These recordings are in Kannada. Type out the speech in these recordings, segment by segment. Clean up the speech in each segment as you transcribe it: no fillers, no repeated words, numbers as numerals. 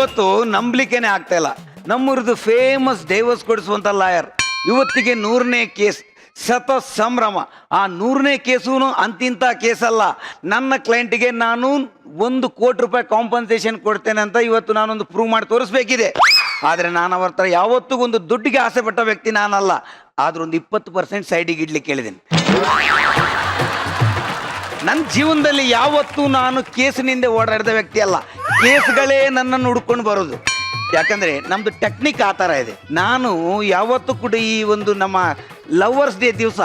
ಇವತ್ತು ನಂಬಲಿಕ್ಕೇನೆ ಆಗ್ತಾ ಇಲ್ಲ. ನಮ್ಮೂರದು ಫೇಮಸ್ ಡೈವರ್ಸ್ ಕೊಡಿಸುವಂತ ಲಾಯರ್ ಇವತ್ತಿಗೆ 100ನೇ ಕೇಸ್, ಸತ ಸಂಭ್ರಮ. ಆ 100ನೇ ಕೇಸು ಅಂತಿಂತ ಕೇಸಲ್ಲ. ನನ್ನ ಕ್ಲೈಂಟಿಗೆ ನಾನು 1 ಕೋಟಿ ರೂಪಾಯಿ ಕಾಂಪನ್ಸೇಷನ್ ಕೊಡ್ತೇನೆ ಅಂತ ಇವತ್ತು ನಾನೊಂದು ಪ್ರೂವ್ ಮಾಡಿ ತೋರಿಸ್ಬೇಕಿದೆ. ಆದರೆ ನಾನು ಅವ್ರ ಹತ್ರ ಯಾವತ್ತೂ ಒಂದು ದುಡ್ಡಿಗೆ ಆಸೆ ಪಟ್ಟ ವ್ಯಕ್ತಿ ನಾನಲ್ಲ. ಆದ್ರೂ ಒಂದು 20% ಸೈಡಿಗೆ ಇಡ್ಲಿಕ್ಕೆ ಹೇಳಿದ್ದೇನೆ. ನನ್ನ ಜೀವನದಲ್ಲಿ ಯಾವತ್ತೂ ನಾನು ಕೇಸಿನಿಂದ ಓಡಾಡಿದ ವ್ಯಕ್ತಿ ಅಲ್ಲ. ಕೇಸ್ಗಳೇ ನನ್ನನ್ನು ಹುಡ್ಕೊಂಡು ಬರೋದು. ಯಾಕಂದ್ರೆ ನಮ್ದು ಟೆಕ್ನಿಕ್ ಆ ಥರ ಇದೆ. ನಾನು ಯಾವತ್ತೂ ಕೂಡ ಈ ಒಂದು ನಮ್ಮ ಲವರ್ಸ್ ಡೇ ದಿವಸ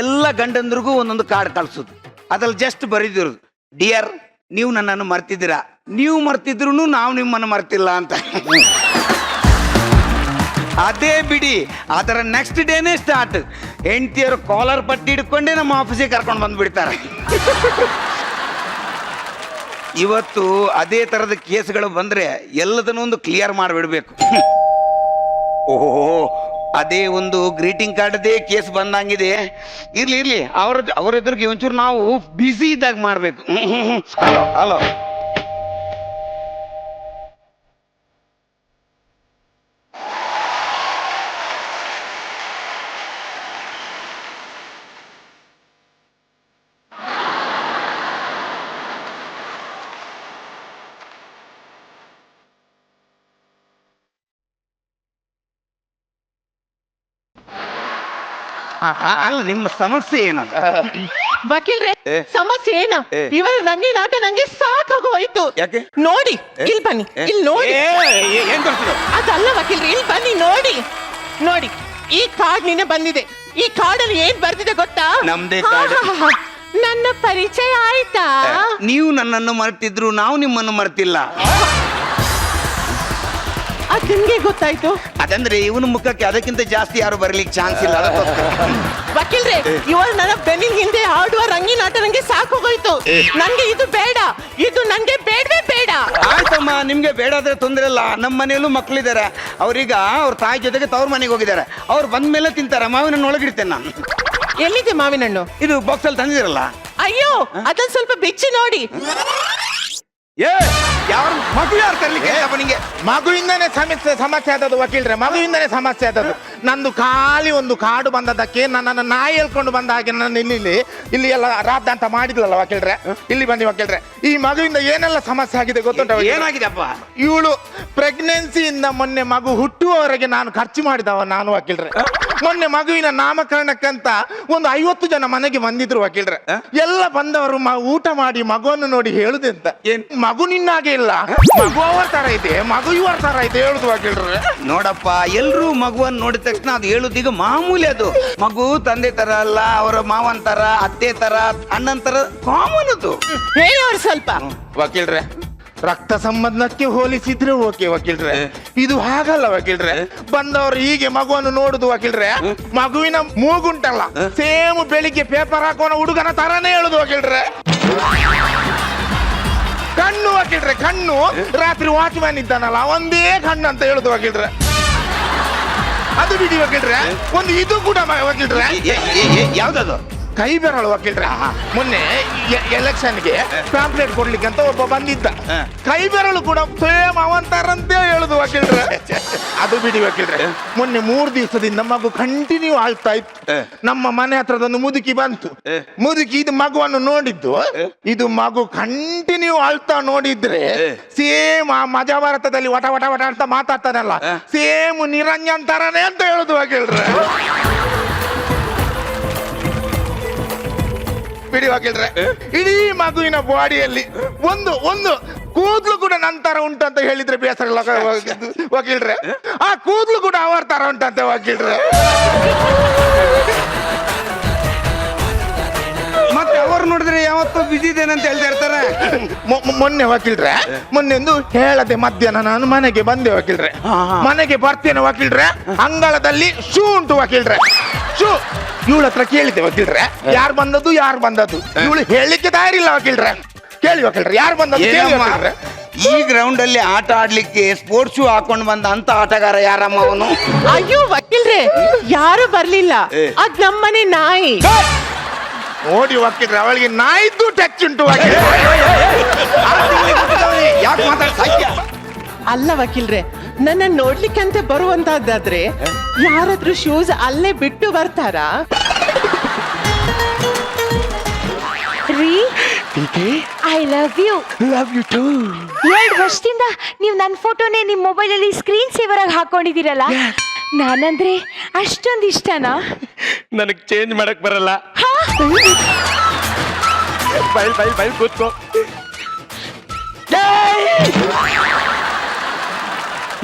ಎಲ್ಲ ಗಂಡಂದ್ರಿಗೂ ಒಂದೊಂದು ಕಾರ್ಡ್ ಕಳಿಸೋದು. ಅದ್ರಲ್ಲಿ ಜಸ್ಟ್ ಬರೀದಿರೋದು, ಡಿಯರ್ ನೀವು ನನ್ನನ್ನು ಮರ್ತಿದ್ದೀರಾ, ನೀವು ಮರ್ತಿದ್ರು ನಾವು ನಿಮ್ಮನ್ನು ಮರ್ತಿಲ್ಲ ಅಂತ. ಅದೇ ಬಿಡಿ, ಅದರ ನೆಕ್ಸ್ಟ್ ಡೇನೇ ಸ್ಟಾರ್ಟ್. ಹೆಂಡತಿಯರು ಕಾಲರ್ ಪಟ್ಟಿ ಹಿಡ್ಕೊಂಡೇ ನಮ್ಮ ಆಫೀಸಿಗೆ ಕರ್ಕೊಂಡು ಬಂದ್ಬಿಡ್ತಾರೆ. ಇವತ್ತು ಅದೇ ಥರದ ಕೇಸ್ಗಳು ಬಂದರೆ ಎಲ್ಲದನ್ನೂ ಒಂದು ಕ್ಲಿಯರ್ ಮಾಡಿಬಿಡ್ಬೇಕು. ಓಹೋ, ಅದೇ ಒಂದು ಗ್ರೀಟಿಂಗ್ ಕಾರ್ಡ್ದೇ ಕೇಸ್ ಬಂದಂಗಿದೆ. ಇರ್ಲಿ ಅವ್ರ ಎದುರಿಗೆ ಒಂಚೂರು ನಾವು ಬ್ಯುಸಿ ಇದ್ದಾಗ ಮಾಡಬೇಕು. ಹಲೋ ಅಲ್ಲ, ನಿಮ್ಮ ಸಮಸ್ಯೆ ಏನಂತ? ವಕೀಲ್ರೆ, ಸಮಸ್ಯೆ ಏನು? ಇವರ ರಂಗಿ ನಾಟ ನಂಗೆ ಸಾಕಾಗೋಯ್ತು. ಯಾಕೆ? ನೋಡಿ, ಇಲ್ಲಿ ಬನ್ನಿ, ಇಲ್ಲಿ ನೋಡಿ. ಏನ್ ತೋರಿಸಿದ್ರು? ಅದಲ್ಲ ವಕೀಲ್ರೆ, ಇಲ್ಲಿ ಬನ್ನಿ, ನೋಡಿ ನೋಡಿ. ಈ ಕಾರ್ಡ್ ನಿನ್ನೆ ಬಂದಿದೆ. ಈ ಕಾರ್ಡ್ ಅಲ್ಲಿ ಏನ್ ಬರ್ದಿದೆ ಗೊತ್ತಾ? ನಮ್ದೇ ಕಾರ್ಡ್. ನನ್ನ ಪರಿಚಯ ಆಯ್ತಾ? ನೀವು ನನ್ನನ್ನು ಮರ್ತಿದ್ರು ನಾವು ನಿಮ್ಮನ್ನು ಮರ್ತಿಲ್ಲ. ಅದ್ ನಿಮ್ಗೆ ಗೊತ್ತಾಯ್ತು? ಅದಂದ್ರೆ ಇವನ ಮುಖಕ್ಕೆ ಅದಕ್ಕಿಂತ ಜಾಸ್ತಿ ಯಾರು ಬರ್ಲಿಕ್ಕೆ ಚಾನ್ಸ್ ಇಲ್ಲ. ವಕೀಲ್ರೆ, ಇವರು ನನ್ನ ಬೆನ್ನಿನ ಹಿಂದೆ ಆಡುವ ರಂಗಿ ನಾಟ ನಂಗೆ ಸಾಕೋಗೋಯ್ತು. ನಂಗೆ ಇದು ಬೇಡ, ಇದು ನಂಗೆ ಬೇಡವೇ ಬೇಡ. ಆಯ್ತಮ್ಮ, ನಿಮ್ಗೆ ಬೇಡ ಆದ್ರೆ ತೊಂದ್ರೆ ಇಲ್ಲ. ನಮ್ಮ ಮನೆಯಲ್ಲೂ ಮಕ್ಕಳಿದ್ದಾರೆ. ಅವ್ರೀಗ ಅವ್ರ ತಾಯಿ ಜೊತೆಗೆ ತವ್ರ ಮನೆಗೆ ಹೋಗಿದ್ದಾರೆ. ಅವ್ರು ಬಂದ ಮೇಲೆ ತಿಂತಾರೆ. ಮಾವಿನ ಒಳಗಿಡ್ತೇನೆ ನಾನು. ಎಲ್ಲಿದೆ ಮಾವಿನ ಹಣ್ಣು? ಇದು ಬಾಕ್ಸ್ ಅಲ್ಲಿ ತಂದಿದಿರಲ್ಲ. ಅಯ್ಯೋ, ಅದನ್ನ ಸ್ವಲ್ಪ ಬಿಚ್ಚಿ ನೋಡಿ. ಯಾವ ಮಗು ಯಾರು ತರ್ಲಿಕ್ಕೆ ನಿಂಗೆ? ಮಗುವಿಂದನೇ ಸಮಸ್ಯೆ ಆದದ್ದು ವಕೀಲ್ರೆ, ಮಗುವಿಂದನೇ ಸಮಸ್ಯೆ ಆದದ್ದು. ನಂದು ಖಾಲಿ ಒಂದು ಕಾಡು ಬಂದದಕ್ಕೆ ನನ್ನನ್ನು ನಾಯಿ ಹೇಳ್ಕೊಂಡು ಬಂದ ಹಾಗೆ ನನ್ನ ಇಲ್ಲಿ ಎಲ್ಲ ರಾಧ ಅಂತ ಮಾಡಿದ್ಲಲ್ಲ ವಕೀಲ್ರೆ. ಇಲ್ಲಿ ಬನ್ನಿ ವಕೀಲ್ರೆ, ಈ ಮಗುವಿಂದ ಏನೆಲ್ಲ ಸಮಸ್ಯೆ ಆಗಿದೆ ಗೊತ್ತುಂಟ? ಏನಾಗಿದೆಪ್ಪ? ಇವಳು ಪ್ರೆಗ್ನೆನ್ಸಿಯಿಂದ ಮೊನ್ನೆ ಮಗು ಹುಟ್ಟುವವರೆಗೆ ನಾನು ಖರ್ಚು ಮಾಡಿದವ ನಾನು ವಕೀಲ್ರೆ. ಮೊನ್ನೆ ಮಗುವಿನ ನಾಮಕರಣಕ್ಕಂತ ಒಂದು 50 ಜನ ಮನೆಗೆ ಬಂದಿದ್ರು ವಕೀಲ್ರೆ. ಎಲ್ಲ ಬಂದವರು ಊಟ ಮಾಡಿ ಮಗುವನ್ನು ನೋಡಿ ಹೇಳುದೆಂತ, ಮಗು ನಿನ್ನಾಗೆ ಇಲ್ಲ, ಮಗು ಅವರ ತರ ಇದೆ, ಮಗು ಇವರ ತರ ಇದೆ ಹೇಳುದು ವಕೀಲ್ರೆ. ನೋಡಪ್ಪ, ಎಲ್ರೂ ಮಗುವನ್ನು ನೋಡಿದ ತಕ್ಷಣ ಅದು ಹೇಳುದು ಈಗ ಮಾಮೂಲಿ. ಅದು ಮಗು ತಂದೆ ತರ ಅಲ್ಲ, ಅವರ ಮಾವನ್ ತರ, ಅತ್ತೆ ತರ, ಅಣ್ಣನ್ ತರ ಕಾಮನ್ ಅದು. ಹೇಳಿ ಅವ್ರು ಸ್ವಲ್ಪ. ವಕೀಲ್ರೆ, ರಕ್ತ ಸಂಬಂಧಕ್ಕೆ ಹೋಲಿಸಿದ್ರೆ ಓಕೆ ವಕೀಲ್ರೆ, ಇದು ಹಾಗಲ್ಲ ವಕೀಲ್ರೆ. ಬಂದವರು ಹೀಗೆ ಮಗುವನ್ನು ನೋಡುದು ವಕೀಲ್ರೆ. ಮಗುವಿನ ಮೂಗುಂಟಲ್ಲ, ಸೇಮ್ ಬೆಳಿಗ್ಗೆ ಪೇಪರ್ ಹಾಕೋನ ಹುಡುಗನ ತರಾನೇ ಹೇಳುದು ವಕೀಲ್ರೆ. ಕಣ್ಣು ವಕೀಲ್ರೆ, ಕಣ್ಣು ರಾತ್ರಿ ವಾಚ್ಮ್ಯಾನ್ ಇದ್ದಾನಲ್ಲ ಒಂದೇ ಕಣ್ಣು ಅಂತ ಹೇಳುದು ವಕೀಲ್ರೆ. ಅದು ಬಿಡಿ ವಕೀಲ್ರೆ, ಒಂದು ಇದು ಕೂಡ ವಕೀಲ್ರೆ. ಯಾವ್ದದು? ಕೈ ಬೆರಳು ವಕೀಲ್ರೆ. ಮೊನ್ನೆ ಎಲೆಕ್ಷನ್ಗೆ ಪ್ಯಾಂಪ್ಲೆಟ್ ಕೊಡ್ಲಿಕ್ಕೆ ಅಂತ ಒಬ್ಬ ಬಂದಿದ್ದ. ಕೈ ಬೆರಳು ಕೂಡ ಸೇಮ್ ಅವಂತಾರಂತೆ ಹೇಳುದು ವಕೀಲ್ರೆ. ಅದು ಬಿಡಿ ವಕೀಲ್ರೆ, ಮೊನ್ನೆ 3 ದಿವಸದಿಂದ ಮಗು ಕಂಟಿನ್ಯೂ ಆಳ್ತಾ ಇತ್ತು. ನಮ್ಮ ಮನೆ ಹತ್ರದೊಂದು ಮುದುಕಿ ಬಂತು. ಮುದುಕಿ ಇದು ಮಗುವನ್ನು ನೋಡಿದ್ದು. ಇದು ಮಗು ಕಂಟಿನ್ಯೂ ಆಳ್ತಾ ನೋಡಿದ್ರೆ ಸೇಮ್ ಆ ಮಜಾ ಭಾರತದಲ್ಲಿ ವಟ ವಟ ವಟ ಅಂತ ಮಾತಾಡ್ತಾನಲ್ಲ, ಸೇಮ್ ನಿರಂಜನ್ ತರನೇ ಅಂತ ಹೇಳುದು ವಕೀಲ್ರೆ. ಬಿಡಿ ವಕೀಲ್ರೆ, ಇಡೀ ಮಗುವಿನ ಬಾಡಿಯಲ್ಲಿ ಒಂದು ಒಂದು ಕೂದಲು ಕೂಡ ನನ್ನ ತರ ಉಂಟಂತ ಹೇಳಿದ್ರೆ ಬೇಸರ ಇಲ್ಲ ವಕೀಲ್ರೆ. ಆ ಕೂದಲು ಕೂಡ ಅವರ ತರ ಉಂಟಂತೆ ವಕೀಲ್ರೆ. ಮತ್ತೆ ಅವರು ನೋಡಿದ್ರೆ ಯಾವತ್ತೂ ಬಿಸಿ ಇದ್ದೇನೆ ಅಂತ ಹೇಳ್ತಾ ಇರ್ತಾರೆ. ಮೊನ್ನೆ ವಕೀಲ್ರೆ, ಮೊನ್ನೆ ಒಂದು ಹೇಳದೆ ಮಧ್ಯಾಹ್ನ ನಾನು ಮನೆಗೆ ಬಂದೆ ವಕೀಲ್ರೆ. ಮನೆಗೆ ಬರ್ತೇನೆ ವಕೀಲ್ರೆ, ಅಂಗಳದಲ್ಲಿ ಶೂ ಉಂಟು ವಕೀಲ್ರೆ, ಶೂ. ಇವಳ ಹತ್ರ ಕೇಳಿದ್ದೆ ವಕೀಲ್ರೆ, ಯಾರು ಬಂದದ್ದು ಯಾರು ಬಂದದ್ದು. ಇವಳು ಹೇಳಲಿಕ್ಕೆ ತಯಾರಿಲ್ಲ ವಕೀಲ್ರೆ. ಕೇಳಿ ವಕೀಲ್ರೆ, ಯಾರು ಬಂದದ್ದು? ಈ ಗ್ರೌಂಡ್ ಅಲ್ಲಿ ಆಟ ಆಡ್ಲಿಕ್ಕೆ ಸ್ಪೋರ್ಟ್ಸ್ ಶೂ ಹಾಕೊಂಡು ಬಂದ ಅಂತ ಆಟಗಾರ ಯಾರಮ್ಮ ಅವನು? ಅಯ್ಯೋ ವಕೀಲ್ರೆ, ಯಾರು ಬರ್ಲಿಲ್ಲ, ಅದ್ ನಮ್ಮನೆ ನಾಯಿ. ನೋಡಿ ವಕೀಲ್ರೆ, ಅವಳಿಗೆ ನಾಯಿದ್ದು ಟಚ್ ಉಂಟು. ಯಾಕೆ ಮಾತಾಡ್ತಾ ಅಲ್ಲ ವಕೀಲ್ರೆ, ನನ್ನ ನೋಡ್ಲಿಕ್ಕಂತ ಬರುವಂತದ್ದಾದ್ರೆ ಯಾರಾದ್ರೂ ಶೂಸ್ ಅಲ್ಲೇ ಬಿಟ್ಟು ಬರ್ತಾರಾ? ರೀ PK I love you. Love you too. 2 ವರ್ಷದಿಂದ ನೀವು ನನ್ನ ಫೋಟೋನೇ ನಿಮ್ಮ ಮೊಬೈಲಲ್ಲಿ ಸ್ಕ್ರೀನ್ ಸೇವರ್ ಆಗಿ ಹಾಕೊಂಡಿದ್ದೀರಲ್ಲ, ನಾನಂದ್ರೆ ಅಷ್ಟೊಂದು ಇಷ್ಟನಾ? ನನಗ್ ಚೇಂಜ್ ಮಾಡಕ್ ಬರಲ್ಲ. ಹಾ? ಬೈಲ್ ಕೂತ್ಕೋ.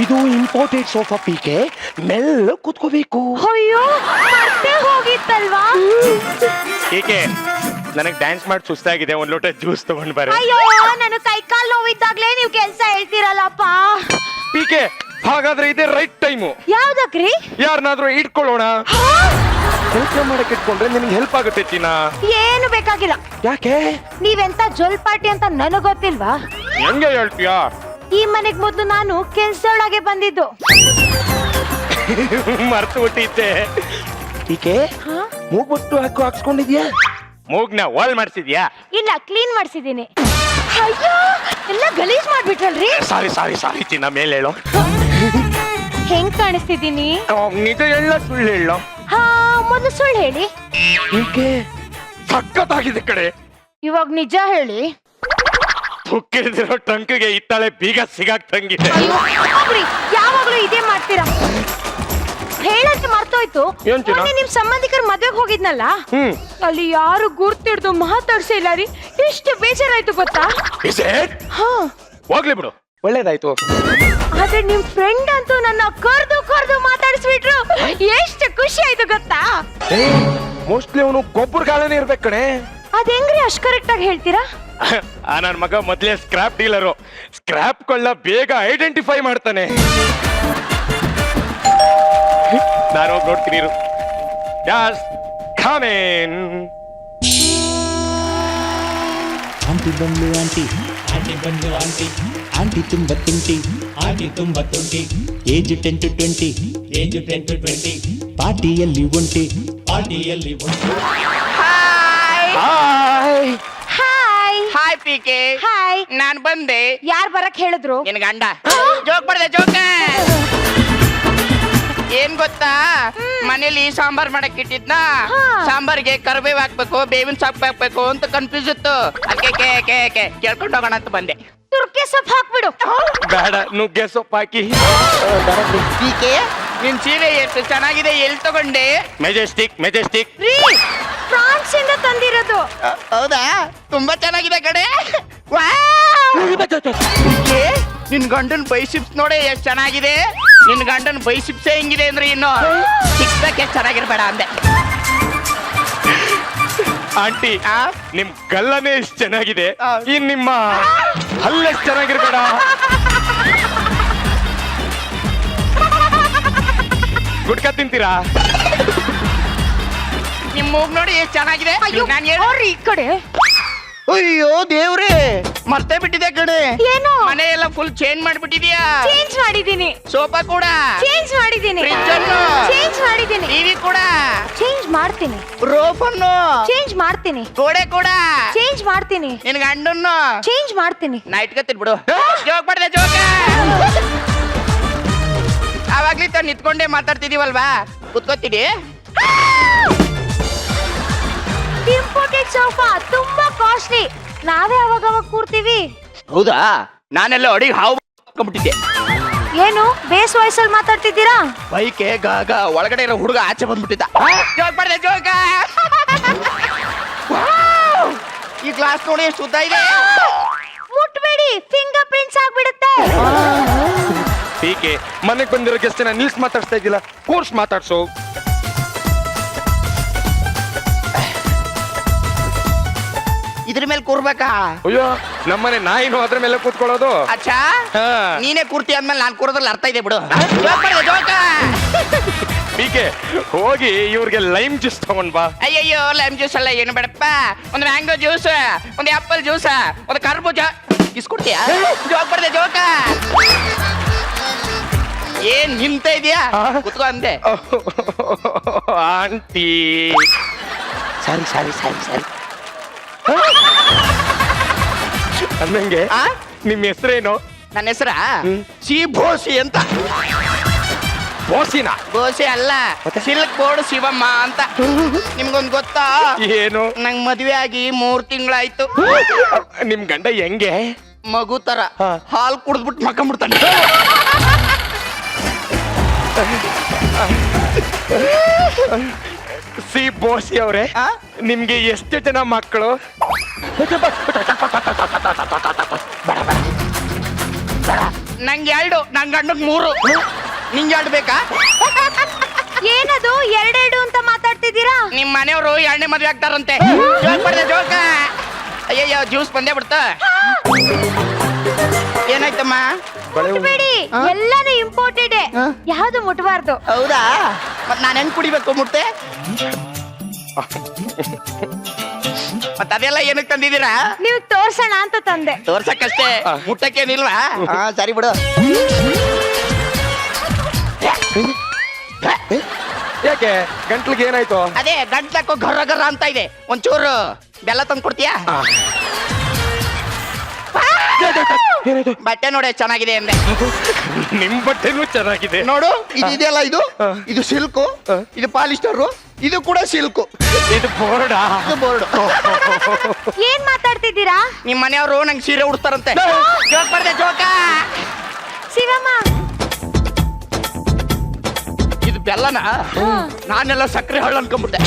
ಇದು ಇಂಪೋರ್ಟೆಡ್ ಸೋಫಾ ಪೀಕೆ, ಮೆಲ್ಲ ಕೂತ್ಕೋಬೇಕು. ಅಯ್ಯೋ ಮತ್ತೆ ಹೋಗಿತ್ತಲ್ವಾ? ಪೀಕೆ ನನಗ್ ಡ್ಯಾನ್ಸ್ ಮಾಡಿ ಸುಸ್ತಾಗಿದೆ, ಒಂದ್ ಲೋಟ ಜ್ಯೂಸ್ ತಗೊಂಡ್ ಬರ. ಅಯ್ಯೋ ನಾನು ಕೈ ಕಾಲು ನೋವಿದ್ದಾಗ್ಲೇ ನೀವು ಕೆಲಸ ಹೇಳ್ತೀರಲ್ಲಪ್ಪ. ಪೀಕೆ ಹಾಗಾದ್ರೆ ಇದೇ ರೈಟ್ ಟೈಮು. ಯಾವ್ದಕ್ರಿ? ಯಾರನ್ನಾದ್ರೂ ಇಟ್ಕೊಳ್ಳೋಣ. ಕೆಲಸ ಮಾಡಕ್ ಇಟ್ಕೊಂಡ್ರೆ ನಿನಗೆ ಹೆಲ್ಪ್ ಆಗುತ್ತೆ ಚಿನ್ನ. ಏನು ಬೇಕಾಗಿಲ್ಲ. ಯಾಕೆ? ನೀವೆಂತ ಜೋಲ್ ಪಾರ್ಟಿ ಅಂತ ನನಗ್ ಗೊತ್ತಿಲ್ವಾ? ಹೆಂಗೆ ಹೇಳ್ತೀಯಾ? ಈ ಮನೆಗ್ ಮೊದ್ಲು ನಾನು ಕೆಲ್ಸದೊಳಗೆ ಬಂದಿದ್ದು. ಮರ್ತು ಬಿಟ್ಟಿದ್ದೆ. ಪೀಕೆ ಮೂಗ್ಬಿಟ್ಟು ಹಾಕ್ಸ್ಕೊಂಡಿದ್ಯಾ? ಮೂಗ್ನ ವಾಲ್ ಮಾಡ್ಸಿದ್ಯಾ? ಇಲ್ಲ, ಕ್ಲೀನ್ ಮಾಡ್ಸಿದೀನಿ. ಅಯ್ಯೋ ಎಲ್ಲ ಗಲೀಜ್ ಮಾಡ್ಬಿಟ್ರಲ್ರಿ. ಸಾರಿ ಚಿನ್ನ, ಮೇಲೆ ಹೇಳೋ. ಹೆಂಗ್ ಕಾಣಿಸ್ತಿದ್ದೀನಿ? ನಿಜ ಹೇಳ ಸುಳ್ಳು ಹೇಳೋ? ಹಾ ಮೊದ್ಲು ಸುಳ್ಳು ಹೇಳಿ. ಪೀಕೆ ಸಖತ್ತಾಗಿದೆ ಕಡೆ. ಇವಾಗ ನಿಜ ಹೇಳಿ. ಹುಕ್ಕಿಡಿದಿರೋ ಟ್ರಂಕ್ಗೆ ಇತ್ತಾಳೆ ಬೀಗ ಸಿಗಾಕ್ತಂಗಿದೆ. ಅಯ್ಯೋ ಹೋಗ್ರಿ, ಯಾವಾಗ್ಲೂ ಇದೇ ಮಾಡ್ತೀರಾ. ಹೇಳಕ್ಕೆ ಮರ್ತೋಯ್ತು, ಏನ್ ಚಿನ್ನ? ಮೊನ್ನೆ ನಿಮ್ ಸಂಬಂಧಿಕರ ಮದ್ವೆಗೆ ಹೋಗಿದ್ನಲ್ಲ, ಅಲ್ಲಿ ಯಾರು ಗುರ್ತಿಡ್ದು ಮಾತಾಡ್ಸಿಲ್ಲ ರೀ. ಎಷ್ಟು ಬೇಜಾರಾಯ್ತು ಗೊತ್ತಾ? ಹಾ ಹೋಗ್ಲಿ ಬಿಡು, ಒಳ್ಳೇದಾಯ್ತು. ಆದ್ರೆ ನಿಮ್ ಫ್ರೆಂಡ್ ಅಂತೂ ನನ್ನ ಕರ್ದು ಮಾತಾಡಿಸ್ಬಿಟ್ರು. ಎಷ್ಟು ಖುಷಿ ಆಯ್ತು ಗೊತ್ತಾ? ಮೋಸ್ಟ್ಲಿ ಅವನು ಗೊಬ್ಬರ ಗಾಳನೇ ಇರ್ಬೇಕು ಕಣೆ. ಅದ್ ಹೆಂಗ್ರಿ ಅಷ್ಟ್ ಕರೆಕ್ಟ್ ಆಗಿ ಹೇಳ್ತೀರಾ? ನನ್ನ ಮಗ ಮೊದ್ಲೇ ಸ್ಕ್ರಾಪ್ ಡೀಲರು. ಸ್ಕ್ರಾಪ್ ಕೊಳ್ಳ ಬೇಗ ಐಡೆಂಟಿಫೈ ಮಾಡ್ತಾನೆ. ನಾನು ಹೋಗಿ ನೋಡ್ತೀನಿ. ಆಂಟಿ ಬಂದ್ಲು ಆಂಟಿ, ಆಂಟಿ ಬಂದ್ಲು ಆಂಟಿ, ಆಂಟಿ ತುಂಬ ತುಂಟಿ, ಆಂಟಿ ತುಂಬ ತುಂಟಿ. Age 10 to 20, age 10 to 20. ಪಾರ್ಟಿಯಲ್ಲಿ ಒಂಟಿ, ಪಾರ್ಟಿಯಲ್ಲಿ ಒಂಟಿ. Hi hi PK. ಹಾಯ್. ನಾನ್ ಬಂದೆ. ಯಾರ್ ಬರಕ್ ಹೇಳಿದ್ರು? ನಿನ್ ಗಂಡ. ಜೋಕ್ ಬರ್ದೆ ಜೋಕ. ಏನ್ ಗೊತ್ತಾ, ಮನೇಲಿ ಸಾಂಬಾರ್ ಮಾಡಕ್ ಇಟ್ಟಿದ್ನ. ಸಾಂಬಾರ್ಗೆ ಕರಿಬೇವು ಹಾಕ್ಬೇಕು, ಬೇವಿನ ಸೊಪ್ಪು ಹಾಕ್ಬೇಕು ಅಂತ ಕನ್ಫ್ಯೂಸ್ ಇತ್ತು. ಅದಕ್ಕೆ ಕೇಳ್ಕೊಂಡು ಹೋಗೋಣ ಅಂತ ಬಂದೆ. ತುರ್ಕೆ ಸೊಪ್ಪು ಹಾಕ್ಬಿಡು. ಬೇಡ, ನುಗ್ಗೆ ಸೊಪ್ಪು ಹಾಕಿ. ಪೀಕೆ ನಿನ್ ಸೀರೆ ಎಷ್ಟು ಚೆನ್ನಾಗಿದೆ, ಎಲ್ಲಿ ತಗೊಂಡೆ? ಮೆಜೆಸ್ಟಿಕ್. ರೀ ಫ್ರಾನ್ಸ್ ಇಂದ ತಂದಿರೋದು. ಹೌದಾ? ತುಂಬಾ ಚೆನ್ನಾಗಿದೆ ಕಡೆ. ನಿನ್ ಗಂಡನ್ ಬೈಸಿಪ್ಸ್ ನೋಡಿ ಎಷ್ಟ್ ಚೆನ್ನಾಗಿದೆ. ನಿನ್ ಗಂಡನ್ ಬೈಸಿಪ್ಸ್ ಹೆಂಗಿದೆ ಅಂದ್ರೆ ಇನ್ನು ಸಿಕ್ಸ್ ಪ್ಯಾಕ್ ಎಷ್ಟ್ ಚೆನ್ನಾಗಿರ್ಬೇಡ ಅಂದೆ. ಆಂಟಿ ನಿಮ್ ಗಲ್ಲನೇ ಎಷ್ಟು ಚೆನ್ನಾಗಿದೆ, ಇನ್ ನಿಮ್ಮ ಹಲ್ಲೆಷ್ಟು ಚೆನ್ನಾಗಿರ್ಬೇಡ. ಗುಡ್ಕ ತಿಂತೀರಾ? ನಿಮ್ ಮೂಗ್ ನೋಡಿ ಎಷ್ಟ್ ಚೆನ್ನಾಗಿದೆ. ನಾನ್ ನೋಡ್ರಿ ಈ ಕಡೆ. ಅಯ್ಯೋ ದೇವ್ರೇ, ಮರ್ತೇ ಬಿಟ್ಟಿದೆ ಕಡೆ. ಏನು? ಮನೆ ಎಲ್ಲ ಫುಲ್ ಚೇಂಜ್ ಮಾಡ್ಬಿಟ್ಟಿದ್ಯಾ? ಚೇಂಜ್ ಮಾಡಿದೀನಿ. ಸೋಫಾ ಕೂಡ ಚೇಂಜ್ ಮಾಡಿದೀನಿ. ಫ್ರಿಡ್ಜ್ ಅನ್ನು ಚೇಂಜ್ ಮಾಡಿದೀನಿ. ಟಿವಿ ಕೂಡ ಚೇಂಜ್ ಮಾಡ್ತೀನಿ. ರೋಫ್ ಅನ್ನು ಚೇಂಜ್ ಮಾಡ್ತೀನಿ. ಗೋಡೆ ಕೂಡ ಚೇಂಜ್ ಮಾಡ್ತೀನಿ. ನಿನ್ ಗಂಡನ್ನು ಚೇಂಜ್ ಮಾಡ್ತೀನಿ. ನಾ ಇಟ್ಕೊತೀನಿ ಬಿಡು. ಜೋಕ್ ಮಾಡ್ದೆ ಜೋಕ. ಆವಾಗ್ಲಿ ತ ನಿಂತ್ಕೊಂಡೇ ಮಾತಾಡ್ತಿದೀವಲ್ವಾ, ಕುತ್ಕೋತೀನಿ. ಇಂಪೋರ್ಟೆಡ್ ಸೋಫಾ ತುಂಬಾ ಕಾಸ್ಟ್ಲಿ. ನಾವೇ ಅವಾಗ ಕೂರ್ತೀವಿ. ಹೌದಾ? ನಾನೆಲ್ಲ ಅಡಿಗೆ ಹಾವು ಹಾಕೊಂಡ್ಬಿಟ್ಟಿದ್ದೆ. ಏನು ಬೇಸ್ ವಾಯ್ಸಲ್ಲಿ ಮಾತಾಡ್ತಿದ್ದೀರಾ? ಬೈಕೆ ಗಾಗ ಒಳಗಡೆ ಇರೋ ಹುಡುಗ ಆಚೆ ಬಂದ್ಬಿಟ್ಟಿದ್ದ. ಜೋಕ್ ಮಾಡ್ದೆ ಜೋಕ. ಈ ಗ್ಲಾಸ್ ನೋಡಿ ಎಷ್ಟು ಉದ್ದ ಇದೆ. ಮುಟ್ಬೇಡಿ, ಫಿಂಗರ್ ಪ್ರಿಂಟ್ಸ್ ಆಗ್ಬಿಡುತ್ತೆ. ಟೀಕೆ ಮನೆಗೆ ಬಂದಿರೋ ಗೆಸ್ಟ್ ನಿಲ್ಸ್ ಮಾತಾಡ್ಸ್ತಾ ಇದ್ದಿಲ್ಲ, ಕೋರ್ಸ್ ಮಾತಾಡ್ಸೋ. ಇದ್ರ ಮೇಲೆ ಕೂರ್ಬೇಕಾ? ಅಯ್ಯೋ ನಮ್ಮನೆ ನಾಯಿನು ಅದ್ರ ಮೇಲೆ ಕೂತ್ಕೊಳ್ಳೋದು. ಅಚ್ಚಾ ಹಾ. ನೀನೇ ಕೂರ್ತಿ ಅಂದ್ಮೇಲೆ ನಾನ್ ಕೂರೋದ್ರಲ್ಲಿ ಅರ್ಥ ಇದೆ ಬಿಡು. ಜೋಕ್ ಮಾಡ್ದೆ ಜೋಕ. ಟೀಕೆ ಹೋಗಿ ಇವ್ರಿಗೆ ಲೈಮ್ ಜ್ಯೂಸ್ ತಗೊಂಡ್ ಬಾ. ಅಯ್ಯಯ್ಯೋ ಲೈಮ್ ಜ್ಯೂಸ್ ಅಲ್ಲ, ಏನು ಬೇಡಪ್ಪ. ಒಂದು ಮ್ಯಾಂಗೋ ಜ್ಯೂಸ್, ಒಂದು ಆಪಲ್ ಜ್ಯೂಸ್, ಒಂದು ಕರ್ಬೂಜ ಇಸ್ಕೊಡ್ತೀಯಾ? ಜೋಕ್ ಬರ್ದೆ ಜೋಕ. ಏನ್ ನಿಂತ ಇದೆಯಾ? ಕುತ್ಕೋ ಅಂದೆ. ಆಂಟಿ ಸಾರಿ. ಅಂದಂಗೆ ಆ? ನಿಮ್ ಹೆಸರೇನು? ನನ್ನ ಹೆಸರ ಸಿ ಬೋಸಿ ಅಂತ. ಬೋಸಿನ ಬೋಸಿ ಅಲ್ಲ, ಸಿಲ್ಕ್ ಬೋರ್ಡ್ ಶಿವಮ್ಮ ಅಂತ. ನಿಮ್ಗೊಂದ್ ಗೊತ್ತಾ? ಏನು? ನಂಗ್ ಮದ್ವೆ ಆಗಿ 3 ತಿಂಗಳಾಯ್ತು. ನಿಮ್ ಗಂಡ ಹೆಂಗೆ? ಮಗು ತರ ಹಾಲ್ ಕುಡಿದ್ಬಿಟ್ಟು ಮಕ್ಕಂಬಿಡ್ತಾನೆ. ಸಿ ಬೋಸಿ ಅವ್ರೆ, ಆ? ನಿಮ್ಗೆ ಎಷ್ಟು ಜನ ಮಕ್ಕಳು? ನಂಗೆ 2, ನನ್ ಗಂಡಗ್ 3. ನಿಂಗೆ 2 ಬೇಕಾ? ಏನದು ಎರಡೆರಡು ಅಂತ ಮಾತಾಡ್ತಿದ್ದೀರಾ? ನಿಮ್ ಮನೆಯವರು 2ನೇ ಮದ್ವೆ ಆಗ್ತಾರಂತೆ. ಜೋಕ್ ಬರ್ದೆ ಜೋಕ. ಅಯ್ಯಯ್ಯೋ ಜ್ಯೂಸ್ ಬಂದೇ ಬಿಡ್ತ. ಏನಾಯ್ತಮ್ಮ? ಮುಟ್ಬೇಡಿ, ಎಲ್ಲಾನು ಇಂಪೋರ್ಟೆಡ್. ಯಾವ್ದು ಮುಟ್ಬಾರ್ದು. ಹೌದಾ? ಮತ್ ನಾನ್ ಹೆಂಗ್ ಕುಡಿಬೇಕು ಮುಟ್ಟೆ? ಮತ್ ಅದೆಲ್ಲ ಏನಕ್ಕೆ ತಂದಿದ್ದೀರಾ? ನೀವು ತೋರ್ಸೋಣ ಅಂತ ತಂದೆ. ತೋರ್ಸಕ್ಕಷ್ಟೇ, ಮುಟ್ಟಕ್ಕೇನಿಲ್ವಾ? ಸರಿ ಬಿಡು. ಯಾಕೆ ಗಂಟ್ಲಿಗೆ ಏನಾಯ್ತು? ಅದೇ ಗಂಟ್ಲಕ್ಕೋ ಗರ್ರ ಗರ್ರ ಅಂತ ಇದೆ. ಒಂಚೂರು ಬೆಲ್ಲ ತಂದು ಕೊಡ್ತೀಯಾ? ಬಟ್ಟೆ ನೋಡಿ ಚೆನ್ನಾಗಿದೆ ಅಂದೆ. ನಿಮ್ ಬಟ್ಟೆನೂ ಚೆನ್ನಾಗಿದೆ. ನೋಡು, ಇದೆಯಲ್ಲ, ಇದು ಸಿಲ್ಕು, ಇದು ಪಾಲಿಸ್ಟರ್, ಇದು ಕೂಡ ಸಿಲ್ಕು. ಇದು ಬೋರ್ಡಾ? ಇದು ಬೋರ್ಡ್. ಏನ್ ಮಾತಾಡ್ತಿದ್ದೀರಾ? ನಿಮ್ ಮನೆಯವರು ನಂಗೆ ಸೀರೆ ಉಡ್ತಾರಂತೆ. ಜೋಕ್ ಬರ್ದೆ ಜೋಕ. ಶಿವಮ್ಮ, ಇದು ಬೆಲ್ಲನ? ನಾನೆಲ್ಲ ಸಕ್ಕರೆ ಹಳ್ಳ ಅನ್ಕೊಂಡ್ಬಿಟ್ಟೆ.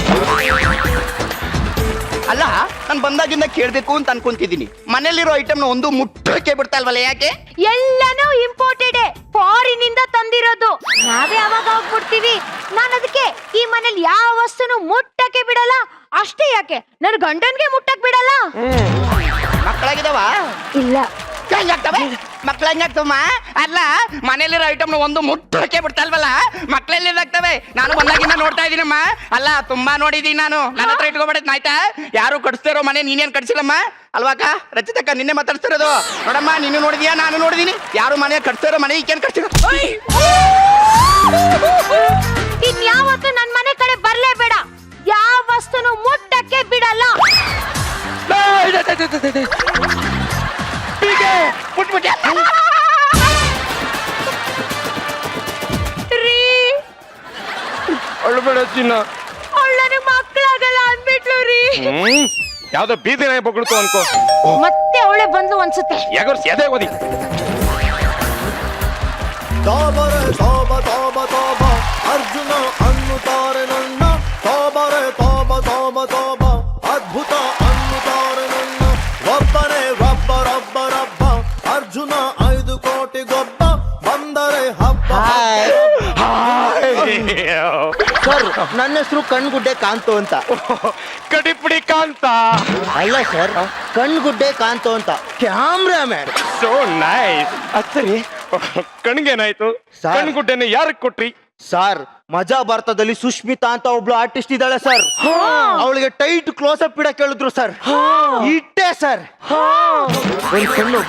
ಅಲ್ಲ, ನಾನು ಬಂದಾಗಿಂದ ಕೇಳ್ಬೇಕು ಅಂತ ಅನ್ಕೊಂತಿದ್ದೀನಿ. ಮನೇಲಿರೋ ಐಟಮ್ನ ಒಂದು ಮುಟ್ಟಕ್ಕೆ ಬಿಡ್ತಾ ಇಲ್ವಲ್ಲ, ಯಾಕೆ? ಎಲ್ಲಾನು ಇಂಪೋರ್ಟೆಡ್, ಫಾರಿನ್ ಇಂದ ತಂದಿರೋದು. ನಾವೇ ಅವಾಗ ಹೋಗ್ಬಿಡ್ತೀವಿ. ನಾನು ಅದಕ್ಕೆ ಈ ಮನೇಲಿ ಯಾವ ವಸ್ತುನು ಮುಟ್ಟಕ್ಕೆ ಬಿಡಲ್ಲ. ಅಷ್ಟೇ ಯಾಕೆ, ನನ್ನ ಗಂಡನ್ಗೆ ಮುಟ್ಟಕ್ ಬಿಡಲ್ಲ. ಮಕ್ಕಳಾಗಿದಾವ? ಇಲ್ಲ. ಹೆಂಗಾಗ್ತವೆ ಮಕ್ಳ? ಹೆಂಗಾಗ್ತವಮ್ಮ? ಅಲ್ಲ, ಮನೇಲಿರೋ ಐಟಮ್ನ ಒಂದು ಮುಟ್ಟಕ್ಕೆ ಬಿಡ್ತಾ ಇಲ್ವಲ್ಲ, ಮಕ್ಳೆಲ್ಲಿ ಆಗ್ತವೆ? ನಾನು ಬಂದಾಗಿಂದ ನೋಡ್ತಾ ಇದೀನಮ್ಮ. ಅಲ್ಲ, ತುಂಬಾ ನೋಡಿದೀನಿ ನಾನು. ನನ್ನ ಹತ್ರ ಇಟ್ಕೊಬೇಡ ಆಯ್ತಾ? ಯಾರು ಕಟ್ಸ್ತಿರೋ ಮನೆ ನೀನೇನ್ ಕಟ್ಸಿಲ್ಲಮ್ಮ ಅಲ್ವಾಕ? ರಚಿತಕ್ಕ ನಿನ್ನೆ ಮಾತಾಡ್ತಿರೋದು. ನೋಡಮ್ಮ, ನೀನು ನೋಡಿದ್ಯಾ, ನಾನು ನೋಡಿದೀನಿ. ಯಾರು ಮನೆ ಕಟ್ಸ್ತಿರೋ ಮನೆ ಈಗೇನ್ ಕಟ್ಸಿರೋ? ಇನ್ಯಾವತ್ತು ನನ್ ಮನೆ ಕಡೆ ಬರ್ಲೇಬೇಡ. ಯಾವ ವಸ್ತುನು ಮುಟ್ಟಕ್ಕೆ ಬಿಡಲ್ಲ. ಅಳ್ಬೇಡ ಚಿನ್ನ. ಅವಳನ ಮಕ್ಕಳಾಗಲ್ಲ ಅಂದ್ಬಿಟ್ಲು ರೀ. ಯಾವ್ದೋ ಬೀದಿ ನಾಯಿ ಬಗ್ಳುತ್ತು ಅನ್ಕೋ. ಮತ್ತೆ ಅವಳೆ ಬಂದು ಅನ್ಸುತ್ತೆ. ಯಾಗರ್ಸ್ ಎದೆ ಓದಿ. ತೋಬರೆ ತೋಬ ತೋಬ ತೋಬ ಅರ್ಜುನ ಅನ್ನುತ್ತಾರೆ ನನ್ನ. ತೋಬರೆ ತೋಬ ತೋಬ ತೋಬ ಅದ್ಭುತ ಅನ್ನುತ್ತಾರೆ ನನ್ನ. ಒಬ್ಬನೇ ರಬ್ಬ ರಬ್ಬ ರಬ್ಬ ಅರ್ಜುನ 5 ಕೋಟಿ ಗೊಬ್ಬ ಬಂದರೆ ಹಬ್ಬ. ಸರ್, ನನ್ನ ಹೆಸರು ಕಣ್ಗುಡ್ಡೆ ಕಾಂತು ಅಂತ. ಕಡಿಪುಡಿ ಕಾಂತ ಅಲ್ಲ ಸರ್, ಕಣ್ಗುಡ್ಡೆ ಕಾಂತು ಅಂತ, ಕ್ಯಾಮ್ರಾಮ್ಯಾನ್. So nice. ಅಚ್ಚರಿ, ಕಣ್ಗೇನಾಯ್ತು? ಸರ್. ಕಣ್ಗುಡ್ಡೆನ ಯಾರಿಗೆ ಕೊಟ್ರಿ? ಸರ್, ಮಜಾ ಭಾರತದಲ್ಲಿ ಸುಷ್ಮಿತಾ ಅಂತ ಒಬ್ಳು ಆರ್ಟಿಸ್ಟ್ ಇದ್ದಾಳೆ ಸರ್. ಅವಳಿಗೆ ಟೈಟ್ ಕ್ಲೋಸ್ ಅಪ್ ಇಡಕ್ ಹೇಳಿದ್ರು ಸರ್. ಇಟ್ಟೆ ಸರ್. ಒಂದು ಕಣ್ಣು